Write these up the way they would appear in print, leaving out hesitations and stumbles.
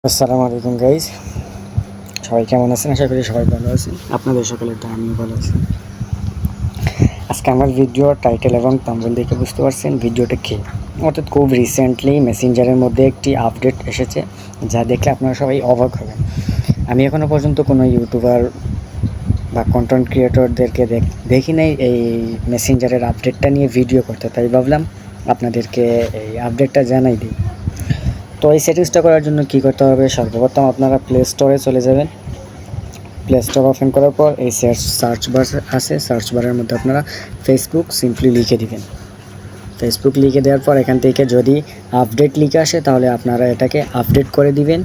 আসসালামু আলাইকুম গাইজ, সবাই কেমন আছেন? আশা করি সবাই ভালো আছেন। আপনাদের সকলের তো আমিও ভালো আছি। আজকে আমার ভিডিও টাইটেল এবং থাম্বনেল দেখে বুঝতে পারছেন ভিডিওটা কী। অর্থাৎ খুব রিসেন্টলি মেসেঞ্জারের মধ্যে একটি আপডেট এসেছে, যা দেখলে আপনারা সবাই অবাক হবেন। আমি এখনও পর্যন্ত কোনো ইউটিউবার বা কন্টেন্ট ক্রিয়েটরদেরকে দেখি নাই এই মেসেঞ্জারের আপডেটটা নিয়ে ভিডিও করতে, তাই ভাবলাম আপনাদেরকে এই আপডেটটা জানাই দিই। তো এই সেটিংসটা করার জন্য কী করতে হবে, সর্বপ্রথম আপনারা প্লে স্টোরে চলে যাবেন। প্লে স্টোর ওপেন করার পর এই সার্চ বার আছে, সার্চ বারের মধ্যে আপনারা ফেসবুক সিম্পলি লিখে দিবেন। ফেসবুক লিখে দেওয়ার পর এখান থেকে যদি আপডেট লিখে আসে তাহলে আপনারা এটাকে আপডেট করে দিবেন।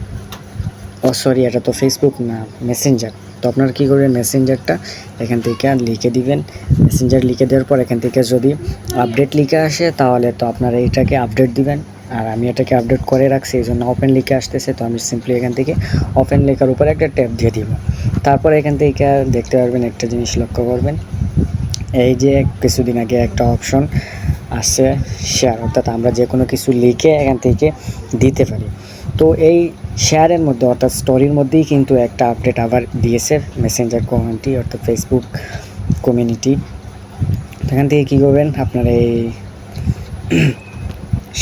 সরি, এটা তো ফেসবুক না, মেসেঞ্জার। তো আপনারা কী করবেন, মেসেঞ্জারটা এখান থেকে লিখে দিবেন। মেসেঞ্জার লিখে দেওয়ার পর এখান থেকে যদি আপডেট লিখে আসে তাহলে তো আপনারা এটাকে আপডেট দিবেন। আর আমি এটাকে আপডেট করে রাখছি, এই জন্য ওপেন লিখে আসতেছে। তো আমি সিম্পলি এখান থেকে ওপেন লেখার উপরে একটা ট্যাপ দিয়ে দিব। তারপর এখান থেকে দেখতে পারবেন একটা জিনিস লক্ষ্য করবেন, এই যে কিছুদিন আগে একটা অপশন আসছে শেয়ার, অর্থাৎ আমরা যে কোনো কিছু লিখে এখান থেকে দিতে পারি। তো এই শেয়ারের মধ্যে অর্থাৎ স্টোরির মধ্যেই কিন্তু একটা আপডেট আবার দিয়েছে মেসেঞ্জার কমিউনিটি, অর্থাৎ ফেসবুক কমিউনিটি। এখান থেকে কী করবেন, আপনার এই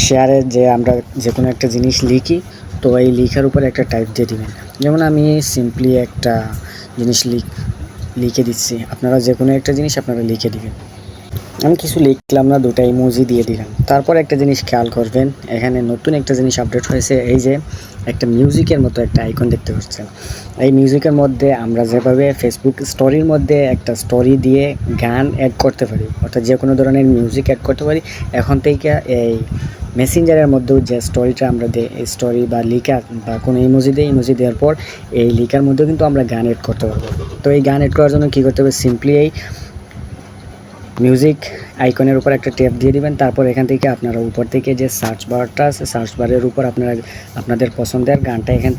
শেয়ারে যে আমরা যে কোনো একটা জিনিস লিখি, তো এই লেখার উপর একটা টাইপ দিয়ে দিবেন। যেমন আমি সিম্পলি একটা জিনিস লিখে দিচ্ছি, আপনারা যে কোনো একটা জিনিস আপনারা লিখে দিবেন। আমি কিছু লিখলাম না, দুটা ইমোজি দিয়ে দিলাম। তারপর একটা জিনিস খেয়াল করবেন, এখানে নতুন একটা জিনিস আপডেট হয়েছে, এই যে একটা মিউজিকের মতো একটা আইকন দেখতে পাচ্ছেন। এই মিউজিকের মধ্যে আমরা যেভাবে ফেসবুক স্টোরির মধ্যে একটা স্টোরি দিয়ে গান অ্যাড করতে পারি, অর্থাৎ যে কোনো ধরনের মিউজিক অ্যাড করতে পারি, এখন থেকে এই মেসেঞ্জারের মধ্যেও যে স্টোরিটা আমরা দিই, এই স্টোরি বা লিখা বা কোনো ইমোজি দিই, ইমোজি দেওয়ার পর এই লিখার মধ্যেও কিন্তু আমরা গান অ্যাড করতে পারবো। তো এই গান অ্যাড করার জন্য কী করতে হবে, সিম্পলি এই মিউজিক আইকনের উপর একটা ট্যাপ দিয়ে দিবেন। তারপর এখান থেকে আপনারা উপর থেকে যে সার্চ বারটা আছে, সার্চ বারের উপর আপনারা আপনাদের পছন্দের গানটা এখান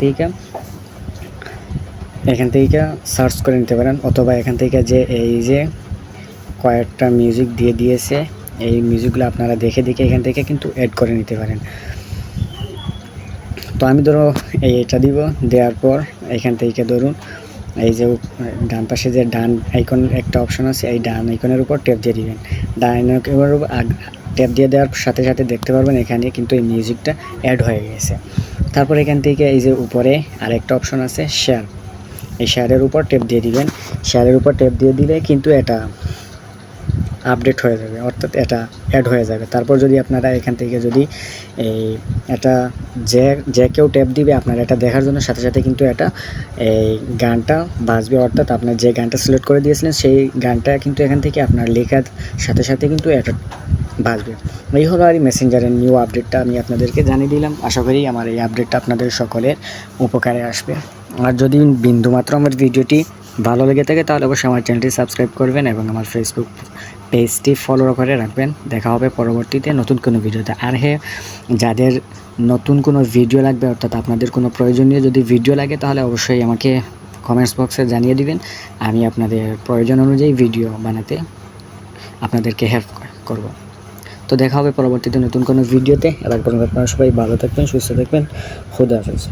থেকে সার্চ করে নিতে পারেন, অথবা এখান থেকে যে এই যে কয়েকটা মিউজিক দিয়ে দিয়েছে, এই মিউজিকগুলো আপনারা দেখে এখান থেকে কিন্তু অ্যাড করে নিতে পারেন। তো আমি ধরো এটা দিব, দেওয়ার পর এখান থেকে ধরুন এই যে ডান পাশে যে ডান আইকন একটা অপশন আছে, এই ডান আইকনের উপর ট্যাপ দিয়ে দিবেন। ডান আইকনের উপর ট্যাপ দিয়ে দেওয়ার সাথে সাথে দেখতে পারবেন এখানে কিন্তু এই মিউজিকটা অ্যাড হয়ে গেছে। তারপর এখান থেকে এই যে উপরে আরেকটা অপশন আছে শেয়ার, এই শেয়ারের উপর ট্যাপ দিয়ে দিবেন। শেয়ারের উপর ট্যাপ দিয়ে দিলে কিন্তু এটা আপডেট হয়ে যাবে, অর্থাৎ এটা অ্যাড হয়ে যাবে। তারপর যদি আপনারা এখান থেকে যদি এই এটা যে কেউ ট্যাপ দিবে আপনারা এটা দেখার জন্য, সাথে সাথে কিন্তু এটা এই গানটা বাজবে, অর্থাৎ আপনার যে গানটা সিলেক্ট করে দিয়েছিলেন সেই গানটা কিন্তু এখান থেকে আপনার লেখার সাথে সাথে কিন্তু এটা বাজবে। এই হলো আর মেসেঞ্জারের নিউ আপডেটটা আমি আপনাদেরকে জানিয়ে দিলাম। আশা করি আমার এই আপডেটটা আপনাদের সকলের উপকারে আসবে। আর যদি বিন্দুমাত্র আমার ভিডিওটি ভালো লেগে থাকে তাহলে অবশ্যই আমার চ্যানেলটি সাবস্ক্রাইব করবেন এবং আমার ফেসবুক পেজটি ফলো করে রাখবেন। দেখা হবে পরবর্তীতে নতুন কোনো ভিডিওতে। আর হ্যাঁ, যাদের নতুন কোনো ভিডিও লাগবে, অর্থাৎ আপনাদের কোনো প্রয়োজনীয় যদি ভিডিও লাগে তাহলে অবশ্যই আমাকে কমেন্টস বক্সে জানিয়ে দিবেন। আমি আপনাদের প্রয়োজন অনুযায়ী ভিডিও বানাতে আপনাদেরকে হেল্প করব। তো দেখা হবে পরবর্তীতে নতুন কোনো ভিডিওতে। এবার পর্যন্ত আপনারা সবাই ভালো থাকবেন, সুস্থ থাকবেন। খুদা হাফেজ।